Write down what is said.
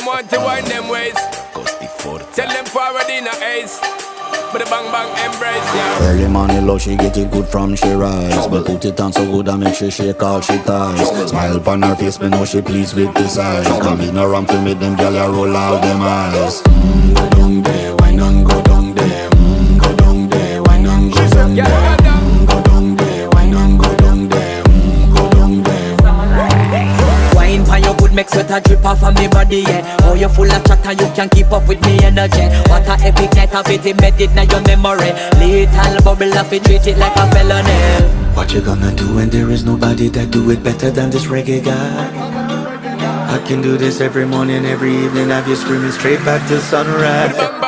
them want to wind them ways. Tell them forward in a ace. But the bang bang embrace, yeah. Early morning love, she get it good from she rise. But put it on so good and make she shake all she ties. Smile upon her face, me know she pleased with this eyes. Come in around to make them gyal a roll out them eyes. Go down there, why not go down there? Go down there, why not go down there? Go down there, why not go down there? Go down there. Wine pan your good make sweat a drip off of me body, yeah. Oh, you full of chatter, you can't keep up with me energy. What a epic night of it, embedded now your memory. Little bubble of it, treat it like a felony. What you gonna do when there is nobody that do it better than this reggae guy? I can do this every morning, every evening, have you screaming straight back to sunrise.